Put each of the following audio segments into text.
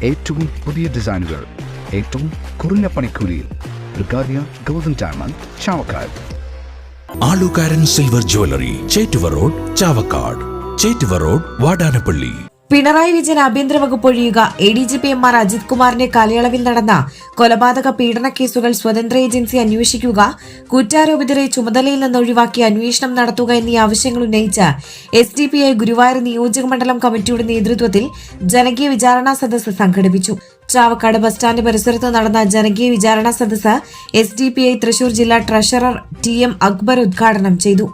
ഏറ്റവും പുതിയ ഡിസൈനുകൾ ഏറ്റവും കുറഞ്ഞ പണിക്കൂലിയിൽ. ബ്രിഗാദിയ ഗോൾഡൻ ഡയമണ്ട്, ചാവക്കാട്. ആലുകാരൻ silver jewellery, Chettuva road, Chavakkad. Chettuva road, Vadanappally. Pinarayi Vijayan ആഭ്യന്തര വകുപ്പ് ഒഴിയുക. ADGP അജിത് കുമാറിന്റെ കാലയളവിൽ നടന്ന കൊലപാതക പീഡന കേസുകൾ സ്വതന്ത്ര ഏജൻസി അന്വേഷിക്കുക. കുറ്റാരോപിതരെ ചുമതലയിൽ നിന്ന് ഒഴിവാക്കി അന്വേഷണം നടത്തുക എന്നീ ആവശ്യങ്ങൾ ഉന്നയിച്ച് SDPI ഗുരുവായൂർ നിയോജക മണ്ഡലം കമ്മിറ്റിയുടെ നേതൃത്വത്തിൽ ജനകീയ വിചാരണാ സദസ്സ് സംഘടിപ്പിച്ചു. ചാവക്കാട് ബസ് സ്റ്റാൻഡ് പരിസരത്ത് നടന്ന ജനകീയ വിചാരണാ സദസ്സ് SDPI തൃശൂർ ജില്ലാ ട്രഷറർ TM അക്ബർ ഉദ്ഘാടനം ചെയ്തു.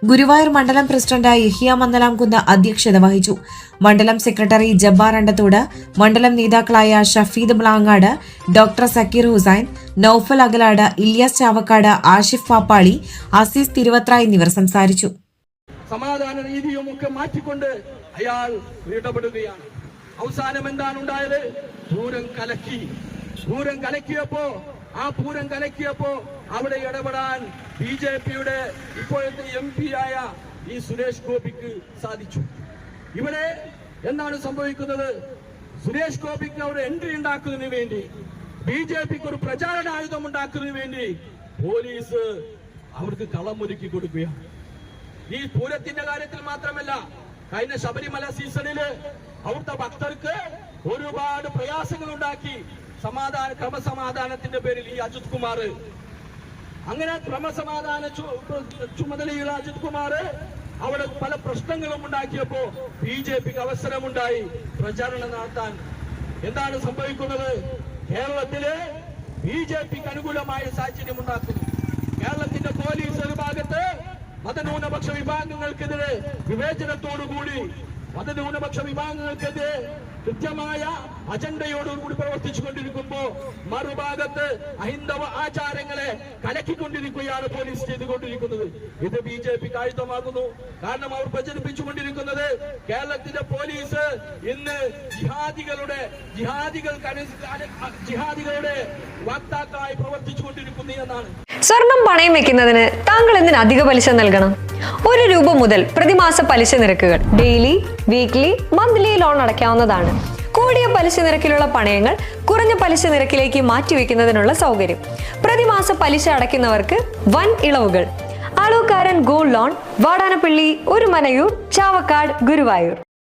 ഗുരുവായൂർ മണ്ഡലം പ്രസിഡന്റ് യഹിയ മന്നലാംകുന്ന് അധ്യക്ഷത വഹിച്ചു. മണ്ഡലം സെക്രട്ടറി ജബ്ബാർ അണ്ടത്തോട്, മണ്ഡലം നേതാക്കളായ ഷഫീദ് ബ്ലാങ്ങാട്, ഡോക്ടർ സക്കീർ ഹുസൈൻ, നൌഫൽ അകലാട്, ഇല്യാസ് ചാവക്കാട്, ആഷിഫ് പാപ്പാളി, അസീസ് തിരുവത്ര എന്നിവർ സംസാരിച്ചു. സമാധാന രീതിയും ഒക്കെ മാറ്റിക്കൊണ്ട് അയാൾ ഇടപെടുകയാണ്. അവസാനം എന്താണ് ഉണ്ടായത്? പൂരം കലക്കിയപ്പോ അവിടെ ഇടപെടാൻ BJPയുടെ ഇപ്പോഴത്തെ MP ആയ ഈ സുരേഷ് ഗോപിക്ക് സാധിച്ചു. ഇവിടെ എന്താണ് സംഭവിക്കുന്നത്? സുരേഷ് ഗോപിക്ക് അവിടെ എൻട്രി ഉണ്ടാക്കുന്നതിന് വേണ്ടി, BJPക്ക് ഒരു പ്രചാരണായുധം ഉണ്ടാക്കുന്നതിന് വേണ്ടി പോലീസ് അവർക്ക് കളമൊരുക്കി കൊടുക്കുകയാണ്. ഈ പൂരത്തിന്റെ കാര്യത്തിൽ മാത്രമല്ല, കഴിഞ്ഞ ശബരിമല സീസണില് അവിടുത്തെ ഭക്തർക്ക് ഒരുപാട് പ്രയാസങ്ങൾ ഉണ്ടാക്കി. ക്രമസമാധാനത്തിന്റെ പേരിൽ ഈ അജിത് കുമാർ, അങ്ങനെ ക്രമസമാധാന ചുമതലയുള്ള അജിത് കുമാർ അവിടെ പല പ്രശ്നങ്ങളും ഉണ്ടാക്കിയപ്പോ BJPക്ക് അവസരമുണ്ടായി പ്രചാരണം നടത്താൻ. എന്താണ് സംഭവിക്കുന്നത്? കേരളത്തില് BJPക്ക് അനുകൂലമായ സാഹചര്യം ഉണ്ടാക്കുന്നു. കേരളത്തിന്റെ പോലീസ് ഒരു ഭാഗത്ത് മതന്യൂനപക്ഷ വിഭാഗങ്ങൾക്കെതിരെ വിവേചനത്തോടുകൂടി മതന്യൂനപക്ഷ വിഭാഗങ്ങൾക്കെതിരെ കൃത്യമായ അജണ്ടയോടുകൂടി പ്രവർത്തിച്ചുകൊണ്ടിരിക്കുമ്പോ മറുഭാഗത്ത് അഹിന്ദവ ആചാരങ്ങളെ കലക്കിക്കൊണ്ടിരിക്കുകയാണ് പോലീസ് ചെയ്തുകൊണ്ടിരിക്കുന്നത്. ഇത് BJPക്ക് ആയുധമാകുന്നു. കാരണം അവർ പ്രചരിപ്പിച്ചുകൊണ്ടിരിക്കുന്നത് കേരളത്തിലെ പോലീസ് ഇന്ന് ജിഹാദികളുടെ വക്താക്കളായി പ്രവർത്തിച്ചുകൊണ്ടിരിക്കുന്നു എന്നാണ്. സ്വർണം പണയം വെക്കുന്നതിന് താങ്കൾ എന്തിന് അധിക പലിശ നൽകണം? ₹1 മുതൽ പ്രതിമാസ പലിശ നിരക്കുകൾ ഡെയിലി, വീക്ക്ലി, മന്ത്ലി ലോൺ അടയ്ക്കാവുന്നതാണ്. കൂടിയ പലിശ നിരക്കിലുള്ള പണയങ്ങൾ കുറഞ്ഞ പലിശ നിരക്കിലേക്ക് മാറ്റിവെക്കുന്നതിനുള്ള സൗകര്യം. പ്രതിമാസ പലിശ അടയ്ക്കുന്നവർക്ക് വൻ ഇളവുകൾ. ആലുകാരൻ ഗോൾഡ് ലോൺ, വാടാനപ്പള്ളി, ഒരുമനയൂർ, ചാവക്കാട്, ഗുരുവായൂർ.